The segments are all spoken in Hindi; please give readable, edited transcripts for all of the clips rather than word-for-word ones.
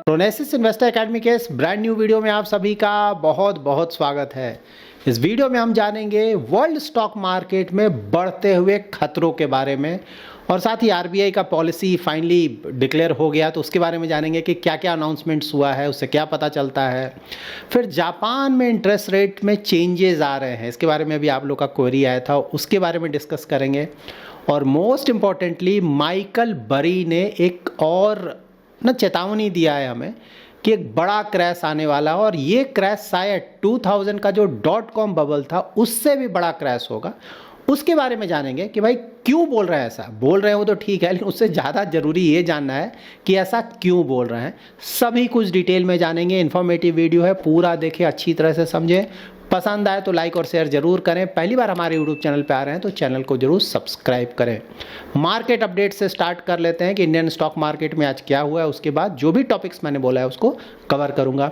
प्रोनेसिस इन्वेस्टर एकेडमी के इस ब्रांड न्यू वीडियो में आप सभी का बहुत बहुत स्वागत है। इस वीडियो में हम जानेंगे वर्ल्ड स्टॉक मार्केट में बढ़ते हुए खतरों के बारे में और साथ ही आरबीआई का पॉलिसी फाइनली डिक्लेयर हो गया तो उसके बारे में जानेंगे कि क्या क्या अनाउंसमेंट्स हुआ है, उससे क्या पता चलता है। फिर जापान में इंटरेस्ट रेट में चेंजेस आ रहे हैं, इसके बारे में भी आप लोग का क्वेरी आया था, उसके बारे में डिस्कस करेंगे। और मोस्ट इम्पॉर्टेंटली माइकल बरी ने एक और चेतावनी दिया है हमें कि एक बड़ा क्रैश आने वाला है और ये क्रैश शायद 2000 का जो .com बबल था उससे भी बड़ा क्रैश होगा। उसके बारे में जानेंगे कि भाई क्यों बोल रहे हैं, ऐसा बोल रहे हैं वो तो ठीक है, लेकिन उससे ज़्यादा ज़रूरी ये जानना है कि ऐसा क्यों बोल रहे हैं। सभी कुछ डिटेल में जानेंगे। इन्फॉर्मेटिव वीडियो है, पूरा देखें, अच्छी तरह से समझें। पसंद आए तो लाइक और शेयर जरूर करें। पहली बार हमारे यूट्यूब चैनल पे आ रहे हैं तो चैनल को जरूर सब्सक्राइब करें। मार्केट अपडेट से स्टार्ट कर लेते हैं कि इंडियन स्टॉक मार्केट में आज क्या हुआ है, उसके बाद जो भी टॉपिक्स मैंने बोला है उसको कवर करूंगा।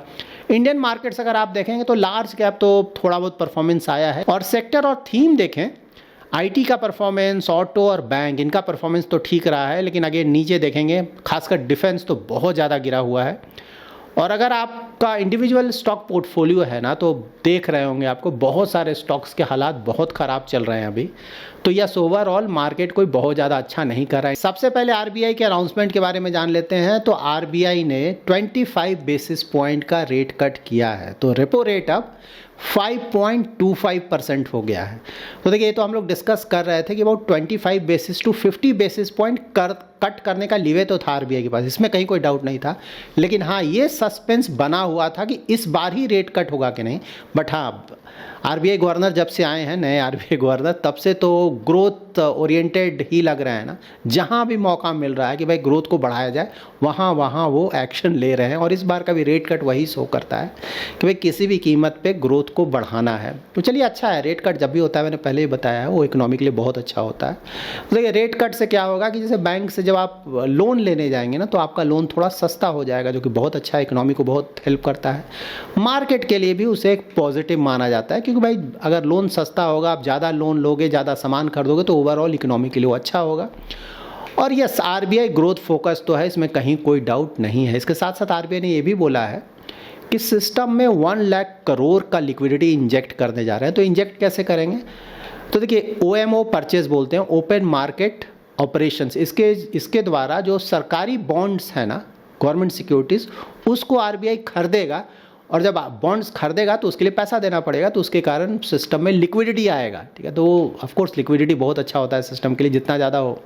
इंडियन मार्केट्स अगर आप देखेंगे तो लार्ज कैप तो थोड़ा बहुत परफॉर्मेंस आया है और सेक्टर और थीम देखें, आईटी का परफॉर्मेंस, ऑटो और बैंक, इनका परफॉर्मेंस तो ठीक रहा है, लेकिन अगर नीचे देखेंगे खासकर डिफेंस तो बहुत ज़्यादा गिरा हुआ है। और अगर आपका इंडिविजुअल स्टॉक पोर्टफोलियो है ना तो देख रहे होंगे आपको बहुत सारे स्टॉक्स के हालात बहुत ख़राब चल रहे हैं अभी। तो यस, ओवरऑल मार्केट कोई बहुत ज़्यादा अच्छा नहीं कर रहा है। सबसे पहले आरबीआई के अनाउंसमेंट के बारे में जान लेते हैं। तो आरबीआई ने 25 बेसिस पॉइंट का रेट कट किया है, तो रेपो रेट अब 5.25% हो गया है। तो देखिए, ये तो हम लोग डिस्कस कर रहे थे कि about 25 basis to 50 basis point cut करने का लीवे तो था आरबीआई के पास, इसमें कहीं कोई डाउट नहीं था। लेकिन हाँ, ये सस्पेंस बना हुआ था कि इस बार ही रेट कट होगा कि नहीं। बट हाँ, आरबीआई गवर्नर जब से आए हैं, नए आरबीआई गवर्नर, तब से तो ग्रोथ ओरिएंटेड ही लग रहा है ना। जहाँ भी मौका मिल रहा है कि भाई ग्रोथ को बढ़ाया जाए, वहाँ वहाँ वो एक्शन ले रहे हैं। और इस बार का भी रेट कट वही शो करता है कि भाई किसी भी कीमत पे ग्रोथ को बढ़ाना है। तो चलिए, अच्छा है, रेट कट जब भी होता है, मैंने पहले ही बताया है, वो इकोनॉमी के लिए बहुत अच्छा होता है। तो देखिए, रेट कट से क्या होगा कि जैसे बैंक से जब आप लोन लेने जाएंगे ना तो आपका लोन थोड़ा सस्ता हो जाएगा, जो कि बहुत अच्छा है, इकोनॉमी को बहुत हेल्प करता है। मार्केट के लिए भी उसे एक पॉजिटिव माना जाता है, क्योंकि भाई अगर लोन सस्ता होगा, आप ज़्यादा लोन लोगे, ज़्यादा सामान खरीदोगे, तो ओवरऑल इकोनॉमी के लिए अच्छा होगा। और यस, आरबीआई ग्रोथ फोकस तो है, इसमें कहीं कोई डाउट नहीं है। इसके साथ साथ आरबीआई ने ये भी बोला है कि सिस्टम में 1 लाख करोड़ का लिक्विडिटी इंजेक्ट करने जा रहे हैं। तो इंजेक्ट कैसे करेंगे? तो देखिए, ओएमओ परचेज बोलते हैं, ओपन मार्केट ऑपरेशंस। इसके द्वारा जो सरकारी बॉन्ड्स है ना, गवर्नमेंट सिक्योरिटीज़, उसको आरबीआई खरीदेगा। और जब बॉन्ड्स खरीदेगा तो उसके लिए पैसा देना पड़ेगा, तो उसके कारण सिस्टम में लिक्विडिटी आएगा। ठीक है, तो ऑफकोर्स लिक्विडिटी बहुत अच्छा होता है सिस्टम के लिए, जितना ज़्यादा हो।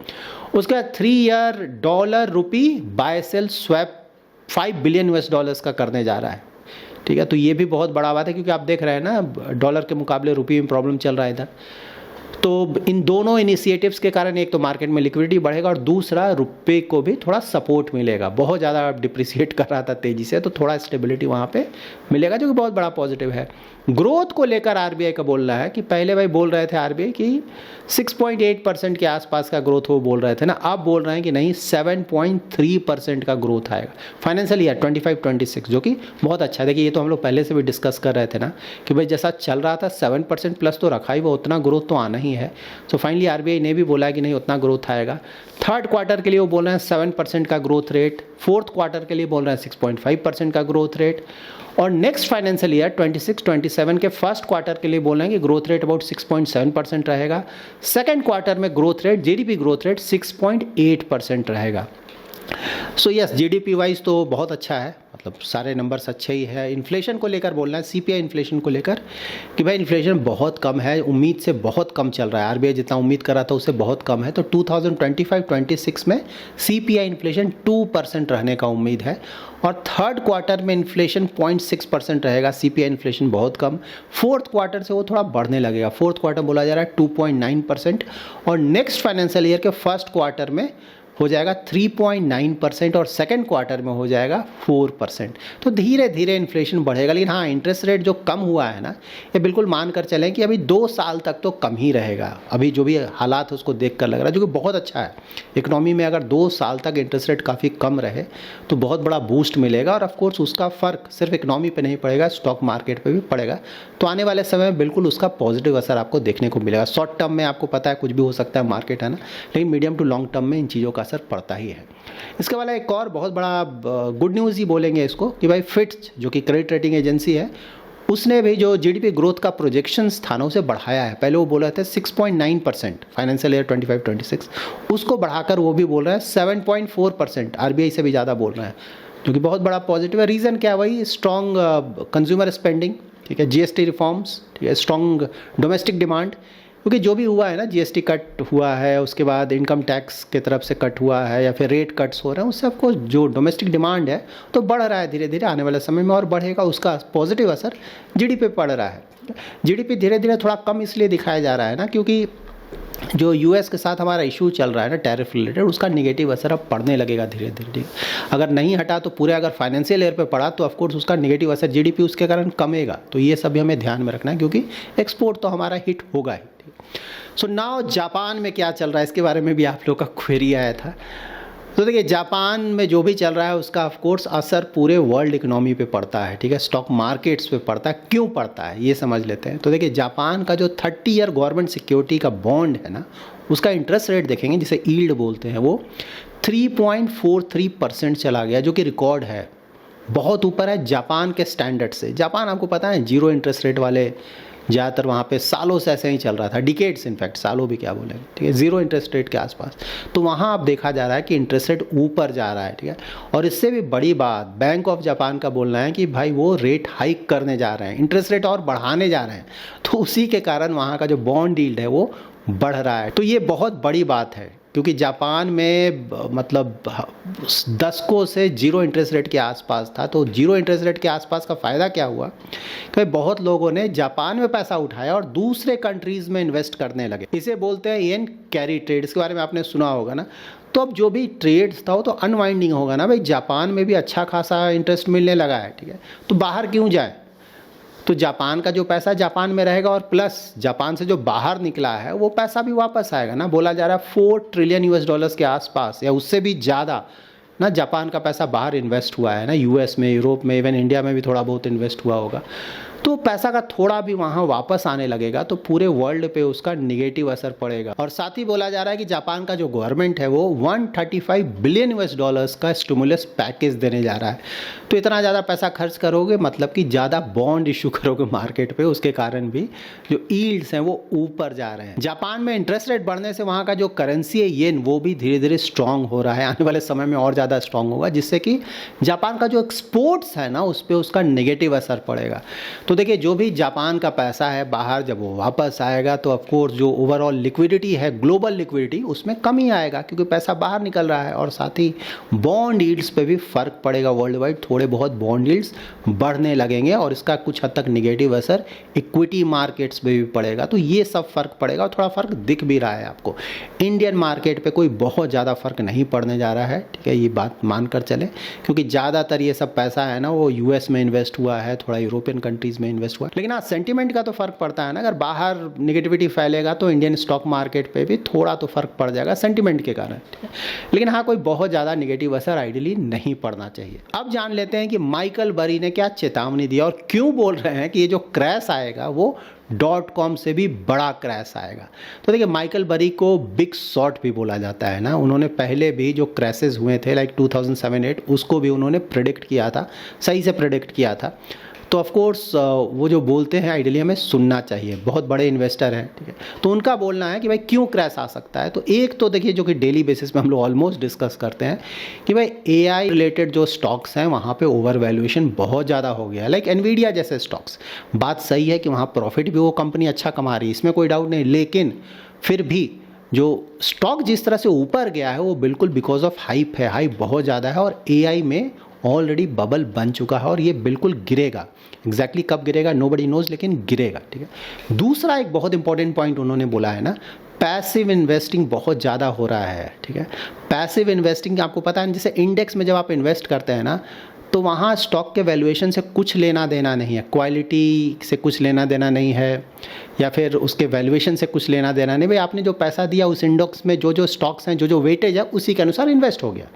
उसके बाद 3 year dollar rupee buy sell swap $5 billion का करने जा रहा है। ठीक है, तो ये भी बहुत बड़ा बात है, क्योंकि आप देख रहे हैं ना डॉलर के मुकाबले रुपये में प्रॉब्लम चल रहा है इधर। तो इन दोनों इनिशिएटिव्स के कारण एक तो मार्केट में लिक्विडिटी बढ़ेगा और दूसरा रुपये को भी थोड़ा सपोर्ट मिलेगा। बहुत ज़्यादा डिप्रिसिएट कर रहा था तेज़ी से, तो थोड़ा स्टेबिलिटी वहाँ पे मिलेगा, जो कि बहुत बड़ा पॉजिटिव है। ग्रोथ को लेकर आरबीआई का बोलना है कि पहले भाई बोल रहे थे आरबीआई कि 6.8% के आसपास का ग्रोथ वो बोल रहे थे ना, अब बोल रहे हैं कि नहीं, 7.3% का ग्रोथ आएगा फाइनेंशियल ईयर 25-26, जो कि बहुत अच्छा है। देखिए, ये तो हम लोग पहले से भी डिस्कस कर रहे थे ना कि भाई जैसा चल रहा था 7% प्लस तो रखा ही, वो उतना ग्रोथ तो आना ही है। तो फाइनली आरबीआई ने भी बोला कि नहीं, उतना ग्रोथ आएगा। थर्ड क्वार्टर के लिए वो बोल रहे हैं 7% का ग्रोथ रेट, फोर्थ क्वार्टर के लिए बोल रहे हैं 6.5% का ग्रोथ रेट, और नेक्स्ट फाइनेंशियल ईयर 26-27 के फर्स्ट क्वार्टर के लिए बोल रहे हैं कि ग्रोथ रेट अबाउट 6.7% रहेगा। सेकेंड क्वार्टर में growth rate, GDP growth rate 6.8% रहेगा। सो यस, जीडीपी वाइज तो बहुत अच्छा है, मतलब सारे नंबर्स अच्छे ही है। इन्फ्लेशन को लेकर बोलना है, सीपीआई इन्फ्लेशन को लेकर कि भाई इन्फ्लेशन बहुत कम है, उम्मीद से बहुत कम चल रहा है। आरबीआई जितना उम्मीद कर रहा था उससे बहुत कम है। तो 2025-26 में सीपीआई इन्फ्लेशन 2% रहने का उम्मीद है, और थर्ड क्वार्टर में इन्फ्लेशन 0.6% रहेगा। सीपीआई इन्फ्लेशन बहुत कम। फोर्थ क्वार्टर से वो थोड़ा बढ़ने लगेगा, फोर्थ क्वार्टर बोला जा रहा है 2.9%, और नेक्स्ट फाइनेंशियल ईयर के फर्स्ट क्वार्टर में हो जाएगा 3.9% और सेकेंड क्वार्टर में हो जाएगा 4%। तो धीरे धीरे इन्फ्लेशन बढ़ेगा। लेकिन हाँ, इंटरेस्ट रेट जो कम हुआ है ना, ये बिल्कुल मान कर चलें कि अभी 2 साल तक तो कम ही रहेगा। अभी जो भी हालात है उसको देख कर लग रहा है, जो कि बहुत अच्छा है। इकोनॉमी में अगर 2 साल तक इंटरेस्ट रेट काफ़ी कम रहे तो बहुत बड़ा बूस्ट मिलेगा, और ऑफकोर्स उसका फ़र्क सिर्फ इकोनॉमी पर नहीं पड़ेगा, स्टॉक मार्केट पर भी पड़ेगा। तो आने वाले समय में बिल्कुल उसका पॉजिटिव असर आपको देखने को मिलेगा। शॉर्ट टर्म में आपको पता है कुछ भी हो सकता है, मार्केट है ना, लेकिन मीडियम टू लॉन्ग टर्म में इन चीज़ों का असर पड़ता ही है। इसके अलावा एक और बहुत बड़ा गुड न्यूज़ ही बोलेंगे इसको कि भाई फिच जो कि क्रेडिट रेटिंग एजेंसी है, उसने भी जो जीडीपी ग्रोथ का प्रोजेक्शंस थानों से बढ़ाया है। पहले वो बोल रहे थे 6.9% फाइनेंशियल ईयर 25-26, उसको बढ़ाकर वो भी बोल रहा है 7.4%, आरबीआई से भी ज़्यादा बोल रहे हैं, जो कि बहुत बड़ा पॉजिटिव है। रीज़न क्या है? वही स्ट्रॉन्ग कंज्यूमर स्पेंडिंग, ठीक है, जीएसटी रिफॉर्म्स, ठीक है, स्ट्रॉन्ग डोमेस्टिक डिमांड, क्योंकि जो भी हुआ है ना, जीएसटी कट हुआ है, उसके बाद इनकम टैक्स की तरफ से कट हुआ है या फिर रेट कट्स हो रहे हैं, उससे आपको जो डोमेस्टिक डिमांड है तो बढ़ रहा है धीरे धीरे, आने वाले समय में और बढ़ेगा, उसका पॉजिटिव असर जीडीपी पे पड़ रहा है। जीडीपी धीरे धीरे थोड़ा कम इसलिए दिखाया जा रहा है ना, क्योंकि जो यूएस के साथ हमारा इशू चल रहा है ना टैरिफ रिलेटेड, उसका नेगेटिव असर अब पड़ने लगेगा धीरे धीरे। अगर नहीं हटा तो पूरे, अगर फाइनेंशियल ईयर पे पड़ा तो ऑफकोर्स उसका नेगेटिव असर जीडीपी उसके कारण कमेगा। तो ये सब भी हमें ध्यान में रखना है, क्योंकि एक्सपोर्ट तो हमारा हिट होगा ही। सो नाउ जापान में क्या चल रहा है, इसके बारे में भी आप लोग का क्वेरी आया था। तो देखिए, जापान में जो भी चल रहा है उसका ऑफ कोर्स असर पूरे वर्ल्ड इकोनॉमी पे पड़ता है, ठीक है, स्टॉक मार्केट्स पे पड़ता है। क्यों पड़ता है ये समझ लेते हैं। तो देखिए, जापान का जो 30 ईयर गवर्नमेंट सिक्योरिटी का बॉन्ड है ना, उसका इंटरेस्ट रेट देखेंगे, जिसे यील्ड बोलते हैं, वो 3.43% चला गया, जो कि रिकॉर्ड है, बहुत ऊपर है जापान के स्टैंडर्ड से। जापान आपको पता है जीरो इंटरेस्ट रेट वाले ज़्यादातर वहाँ पे सालों से ऐसे ही चल रहा था, डिकेड्स, इनफैक्ट सालों भी क्या बोलेंगे, ठीक है, जीरो इंटरेस्ट रेट के आसपास। तो वहाँ अब देखा जा रहा है कि इंटरेस्ट रेट ऊपर जा रहा है, ठीक है। और इससे भी बड़ी बात, बैंक ऑफ जापान का बोलना है कि भाई वो रेट हाइक करने जा रहे हैं, इंटरेस्ट रेट और बढ़ाने जा रहे हैं। तो उसी के कारण वहाँ का जो बॉन्ड यील्ड है वो बढ़ रहा है। तो ये बहुत बड़ी बात है, क्योंकि जापान में मतलब दशकों से जीरो इंटरेस्ट रेट के आसपास था। तो जीरो इंटरेस्ट रेट के आसपास का फ़ायदा क्या हुआ कि बहुत लोगों ने जापान में पैसा उठाया और दूसरे कंट्रीज़ में इन्वेस्ट करने लगे। इसे बोलते हैं येन कैरी ट्रेड, इसके बारे में आपने सुना होगा ना। तो अब जो भी ट्रेड्स था वो तो अनवाइंडिंग होगा ना भाई, जापान में भी अच्छा खासा इंटरेस्ट मिलने लगा है, ठीक है, तो बाहर क्यों जाए। तो जापान का जो पैसा जापान में रहेगा और प्लस जापान से जो बाहर निकला है वो पैसा भी वापस आएगा ना। बोला जा रहा है 4 ट्रिलियन यूएस डॉलर्स के आसपास या उससे भी ज़्यादा ना जापान का पैसा बाहर इन्वेस्ट हुआ है ना, यूएस में, यूरोप में, इवन इंडिया में भी थोड़ा बहुत इन्वेस्ट हुआ होगा। तो पैसा का थोड़ा भी वहाँ वापस आने लगेगा तो पूरे वर्ल्ड पे उसका निगेटिव असर पड़ेगा। और साथ ही बोला जा रहा है कि जापान का जो गवर्नमेंट है वो 135 बिलियन यूएस डॉलर्स का स्टिमुलस पैकेज देने जा रहा है। तो इतना ज़्यादा पैसा खर्च करोगे मतलब कि ज़्यादा बॉन्ड इशू करोगे मार्केट पे, उसके कारण भी जो यील्ड्स हैं वो ऊपर जा रहे हैं। जापान में इंटरेस्ट रेट बढ़ने से वहाँ का जो करेंसी है येन, वो भी धीरे धीरे स्ट्रांग हो रहा है, आने वाले समय में और ज़्यादा स्ट्रांग होगा, जिससे कि जापान का जो एक्सपोर्ट्स है ना उस पर उसका नेगेटिव असर पड़ेगा। तो देखिए, जो भी जापान का पैसा है बाहर जब वो वापस आएगा तो ऑफकोर्स जो ओवरऑल लिक्विडिटी है, ग्लोबल लिक्विडिटी, उसमें कमी आएगा, क्योंकि पैसा बाहर निकल रहा है। और साथ ही बॉन्ड यील्ड्स पे भी फर्क पड़ेगा वर्ल्ड वाइड, थोड़े बहुत बॉन्ड यील्ड्स बढ़ने लगेंगे और इसका कुछ हद तक निगेटिव असर इक्विटी मार्केट्स पे भी पड़ेगा। तो ये सब फर्क पड़ेगा और थोड़ा फर्क दिख भी रहा है आपको। इंडियन मार्केट पे कोई बहुत ज़्यादा फर्क नहीं पड़ने जा रहा है, ठीक है, ये बात मानकर चले, क्योंकि ज़्यादातर ये सब पैसा है ना वो यूएस में इन्वेस्ट हुआ है, थोड़ा यूरोपियन कंट्रीज़ में इन्वेस्ट हुआ है। लेकिन हाँ, सेंटीमेंट का तो फर्क पड़ता है ना, अगर बाहर निगेटिविटी फैलेगा तो इंडियन स्टॉक मार्केट पे भी थोड़ा तो फर्क पड़ जाएगा सेंटीमेंट के कारण, ठीक है। लेकिन हाँ, कोई बहुत ज़्यादा निगेटिव असर आइडियली नहीं पड़ना चाहिए। अब जान लेते हैं कि माइकल बरी ने क्या चेतावनी दी और क्यों बोल रहे हैं कि ये जो क्रैश आएगा वो .com से भी बड़ा क्रैश आएगा। तो देखिए, माइकल बरी को बिग शॉट भी बोला जाता है ना। उन्होंने पहले भी जो क्रैशेस हुए थे लाइक 2007-8 उसको भी उन्होंने प्रेडिक्ट किया था, सही से प्रेडिक्ट किया था। तो ऑफ कोर्स वो जो बोलते हैं आइडियली हमें सुनना चाहिए, बहुत बड़े इन्वेस्टर हैं, ठीक है। तो उनका बोलना है कि भाई क्यों क्रैश आ सकता है। तो एक तो देखिए, जो कि डेली बेसिस पे हम लोग ऑलमोस्ट डिस्कस करते हैं कि भाई एआई रिलेटेड जो स्टॉक्स हैं वहाँ पे ओवर वैल्यूएशन बहुत ज़्यादा हो गया है, लाइक एनवीडिया जैसे स्टॉक्स। बात सही है कि वहाँ प्रॉफिट भी वो कंपनी अच्छा कमा रही है, इसमें कोई डाउट नहीं, लेकिन फिर भी जो स्टॉक जिस तरह से ऊपर गया है वो बिल्कुल बिकॉज ऑफ हाइप है, हाइप बहुत ज़्यादा है और एआई में ऑलरेडी बबल बन चुका है और ये बिल्कुल गिरेगा। एग्जैक्टली कब गिरेगा नोबडी नोज, लेकिन गिरेगा, ठीक है। दूसरा एक बहुत इंपॉर्टेंट पॉइंट उन्होंने बोला है ना, पैसिव इन्वेस्टिंग बहुत ज़्यादा हो रहा है, ठीक है। पैसिव इन्वेस्टिंग आपको पता है, जैसे इंडेक्स में जब आप इन्वेस्ट करते हैं ना तो वहाँ स्टॉक के वैल्यूएशन से कुछ लेना देना नहीं है, क्वालिटी से कुछ लेना देना नहीं है, या फिर उसके वैल्यूएशन से कुछ लेना देना नहीं। भाई आपने जो पैसा दिया उस इंडेक्स में जो जो स्टॉक्स हैं, जो जो वेटेज है उसी के अनुसार इन्वेस्ट हो गया।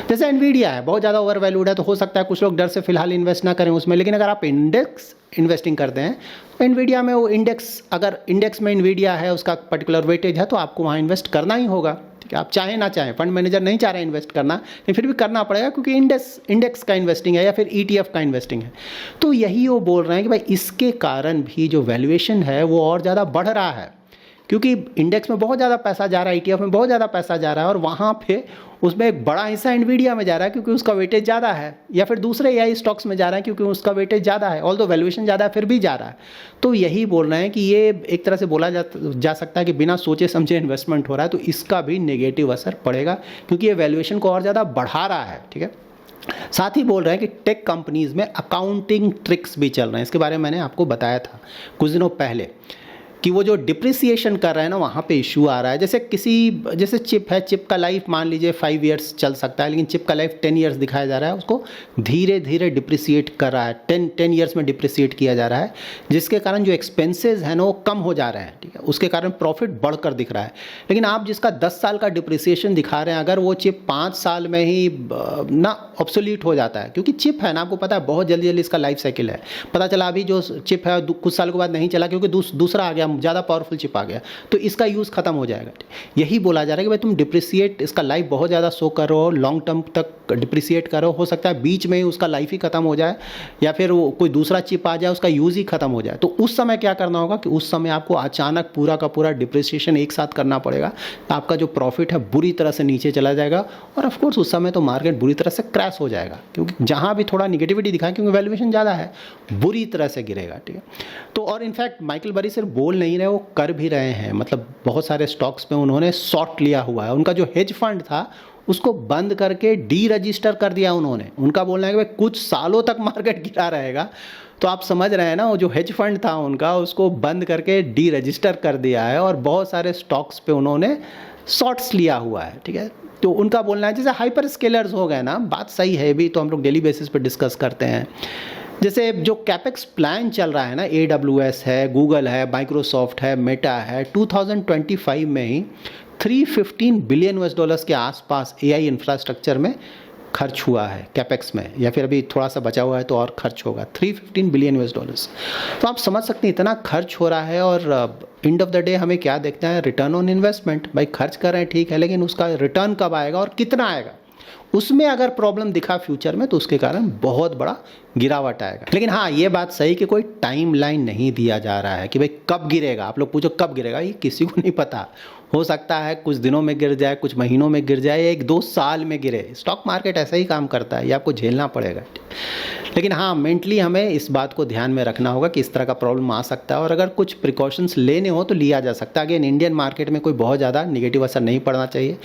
जैसे एनवीडिया है, बहुत ज़्यादा ओवर वैल्यूड है, तो हो सकता है कुछ लोग डर से फिलहाल इन्वेस्ट ना करें उसमें, लेकिन अगर आप इंडेक्स इन्वेस्टिंग करते हैं तो एनवीडिया में वो इंडेक्स, अगर इंडेक्स में एनवीडिया है उसका पर्टिकुलर वेटेज है तो आपको वहाँ इन्वेस्ट करना ही होगा। ठीक है, आप चाहें ना चाहें, फंड मैनेजर नहीं चाह रहे इन्वेस्ट करना, लेकिन फिर भी करना पड़ेगा क्योंकि इंडेक्स का इन्वेस्टिंग है या फिर ETF का इन्वेस्टिंग है। तो यही वो बोल रहे हैं कि भाई इसके कारण भी जो वैल्यूएशन है वो और ज़्यादा बढ़ रहा है, क्योंकि इंडेक्स में बहुत ज़्यादा पैसा जा रहा है, ETF में बहुत ज़्यादा पैसा जा रहा है, और वहाँ पे उसमें एक बड़ा हिस्सा एनवीडिया में जा रहा है क्योंकि उसका वेटेज ज़्यादा है, या फिर दूसरे AI स्टॉक्स में जा रहा है क्योंकि उसका वेटेज ज़्यादा है, ऑल्दो वैल्यूएशन ज़्यादा है फिर भी जा रहा है। तो यही बोल रहे हैं कि ये एक तरह से बोला जा सकता है कि बिना सोचे समझे इन्वेस्टमेंट हो रहा है, तो इसका भी नेगेटिव असर पड़ेगा क्योंकि ये वैल्यूएशन को और ज़्यादा बढ़ा रहा है। ठीक है, साथ ही बोल रहे हैं कि टेक कंपनीज़ में अकाउंटिंग ट्रिक्स भी चल रहे हैं। इसके बारे में मैंने आपको बताया था कुछ दिनों पहले कि वो जो डिप्रिसिएशन कर रहे हैं ना, वहाँ पे इशू आ रहा है। जैसे चिप है, चिप का लाइफ मान लीजिए 5 ईयर्स चल सकता है, लेकिन चिप का लाइफ 10 ईयर्स दिखाया जा रहा है, उसको धीरे धीरे डिप्रिसिएट कर रहा है, 10 ईयर्स में डिप्रिसिएट किया जा रहा है, जिसके कारण जो एक्सपेंसेस हैं ना वो कम हो जा रहे हैं। ठीक है, उसके कारण प्रॉफिट बढ़कर दिख रहा है। लेकिन आप जिसका 10 साल का डिप्रिसिएशन दिखा रहे हैं, अगर वो चिप 5 साल में ही ना ऑब्सोलीट हो जाता है, क्योंकि चिप है ना, आपको पता है बहुत जल्दी जल्दी इसका लाइफ साइकिल है। पता चला अभी जो चिप है कुछ साल के बाद नहीं चला क्योंकि दूसरा आ गया, ज़्यादा पावरफुल चिप आ गया, तो इसका यूज़ खत्म हो जाएगा। यही बोला जा रहा है कि भाई तुम डिप्रिसिएट, इसका लाइफ बहुत ज़्यादा शो करो, लॉन्ग टर्म तक डिप्रिसिएट करो, हो सकता है बीच में ही उसका लाइफ ही खत्म हो जाए या फिर वो कोई दूसरा चिप आ जाए, उसका यूज़ ही खत्म हो जाए। तो उस समय क्या करना होगा कि उस समय आपको अचानक पूरा का पूरा डिप्रिसिएशन एक साथ करना पड़ेगा। आपका जो प्रॉफिट है बुरी तरह से नीचे चला जाएगा, और ऑफकोर्स उस समय तो मार्केट बुरी तरह से क्रैश हो जाएगा, क्योंकि जहाँ भी थोड़ा निगेटिविटी दिखाए, क्योंकि वैल्यूएशन ज़्यादा है, बुरी तरह से गिरेगा। ठीक है, तो और इनफैक्ट माइकल बरी सिर्फ बोल नहीं रहे, वो कर भी रहे हैं। मतलब बहुत सारे स्टॉक्स में उन्होंने शॉर्ट लिया हुआ है। उनका जो हेज फंड था उसको बंद करके डी रजिस्टर कर दिया उन्होंने। उनका बोलना है कि भाई कुछ सालों तक मार्केट गिरा रहेगा, तो आप समझ रहे हैं ना, वो जो हेज फंड था उनका, उसको बंद करके डी रजिस्टर कर दिया है, और बहुत सारे स्टॉक्स पे उन्होंने शॉर्ट्स लिया हुआ है। ठीक है, तो उनका बोलना है जैसे हाइपर स्केलर्स हो गए ना, बात सही है, भी तो हम लोग डेली बेसिस पे डिस्कस करते हैं। जैसे जो कैपेक्स प्लान चल रहा है ना, AWS है, गूगल है, माइक्रोसॉफ्ट है, मेटा है, 2025 में ही $315 बिलियन के आसपास AI इंफ्रास्ट्रक्चर में खर्च हुआ है, कैपेक्स में, या फिर अभी थोड़ा सा बचा हुआ है तो और खर्च होगा, $315 बिलियन। तो आप समझ सकते हैं इतना खर्च हो रहा है, और एंड ऑफ द डे हमें क्या देखना है, रिटर्न ऑन इन्वेस्टमेंट। भाई खर्च कर रहे हैं ठीक है, लेकिन उसका रिटर्न कब आएगा और कितना आएगा, उसमें अगर प्रॉब्लम दिखा फ्यूचर में तो उसके कारण बहुत बड़ा गिरावट आएगा। लेकिन हाँ, ये बात सही कि कोई टाइम लाइन नहीं दिया जा रहा है कि भाई कब गिरेगा। आप लोग पूछो कब गिरेगा, ये किसी को नहीं पता। हो सकता है कुछ दिनों में गिर जाए, कुछ महीनों में गिर जाए, 1-2 साल में गिरे। स्टॉक मार्केट ऐसा ही काम करता है, ये आपको झेलना पड़ेगा। लेकिन हाँ, मेंटली हमें इस बात को ध्यान में रखना होगा कि इस तरह का प्रॉब्लम आ सकता है, और अगर कुछ प्रिकॉशंस लेने हो तो लिया जा सकता है। अगेन, इंडियन मार्केट में कोई बहुत ज़्यादा नेगेटिव असर नहीं पड़ना चाहिए।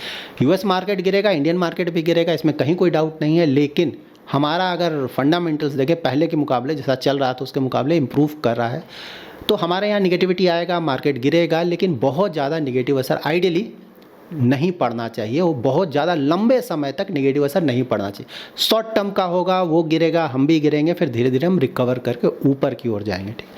US मार्केट गिरेगा, इंडियन मार्केट भी गिरेगा, इसमें कहीं कोई डाउट नहीं है। लेकिन हमारा अगर फंडामेंटल्स देखें, पहले के मुकाबले जैसा चल रहा था उसके मुकाबले इम्प्रूव कर रहा है, तो हमारे यहाँ निगेटिविटी आएगा, मार्केट गिरेगा, लेकिन बहुत ज़्यादा निगेटिव असर आइडियली नहीं पड़ना चाहिए। वो बहुत ज़्यादा लंबे समय तक नेगेटिव असर नहीं पड़ना चाहिए। शॉर्ट टर्म का होगा, वो गिरेगा, हम भी गिरेंगे, फिर धीरे धीरे हम रिकवर करके ऊपर की ओर जाएंगे। ठीक,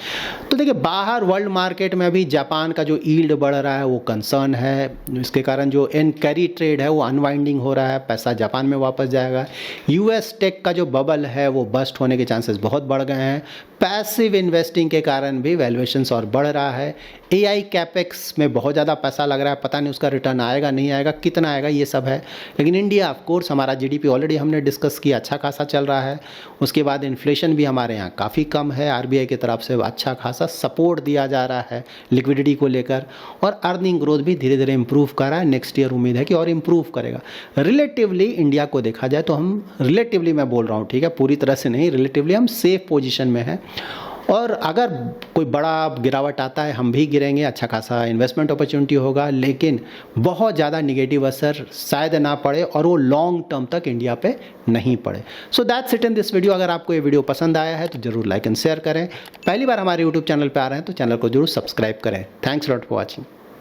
तो देखिए बाहर वर्ल्ड मार्केट में अभी जापान का जो यील्ड बढ़ रहा है वो कंसर्न है। इसके कारण जो कैरी ट्रेड है वो अनवाइंडिंग हो रहा है, पैसा जापान में वापस जाएगा। US टेक का जो बबल है वो बस्ट होने के चांसेस बहुत बढ़ गए हैं। पैसिव इन्वेस्टिंग के कारण भी वैल्यूएशंस और बढ़ रहा है। AI कैपेक्स में बहुत ज़्यादा पैसा लग रहा है, पता नहीं उसका रिटर्न आएगा नहीं आएगा, कितना आएगा, ये सब है। लेकिन इंडिया ऑफ कोर्स, हमारा GDP ऑलरेडी हमने डिस्कस किया, अच्छा खासा चल रहा है। उसके बाद इन्फ्लेशन भी हमारे यहाँ काफ़ी कम है, RBI की तरफ से अच्छा खासा सपोर्ट दिया जा रहा है लिक्विडिटी को लेकर, और अर्निंग ग्रोथ भी धीरे धीरे इंप्रूव कर रहा है। नेक्स्ट ईयर उम्मीद है कि और इम्प्रूव करेगा। रिलेटिवली इंडिया को देखा जाए तो हम, रिलेटिवली मैं बोल रहा हूँ, ठीक है, पूरी तरह से नहीं, रिलेटिवली हम सेफ पोजीशन में हैं। और अगर कोई बड़ा गिरावट आता है हम भी गिरेंगे, अच्छा खासा इन्वेस्टमेंट अपॉर्चुनिटी होगा, लेकिन बहुत ज़्यादा निगेटिव असर शायद ना पड़े, और वो लॉन्ग टर्म तक इंडिया पे नहीं पड़े। So that's it in this video. अगर आपको ये वीडियो पसंद आया है तो जरूर लाइक एंड शेयर करें। पहली बार हमारे यूट्यूब चैनल पर आ रहे हैं तो चैनल को जरूर सब्सक्राइब करें। Thanks lot for watching.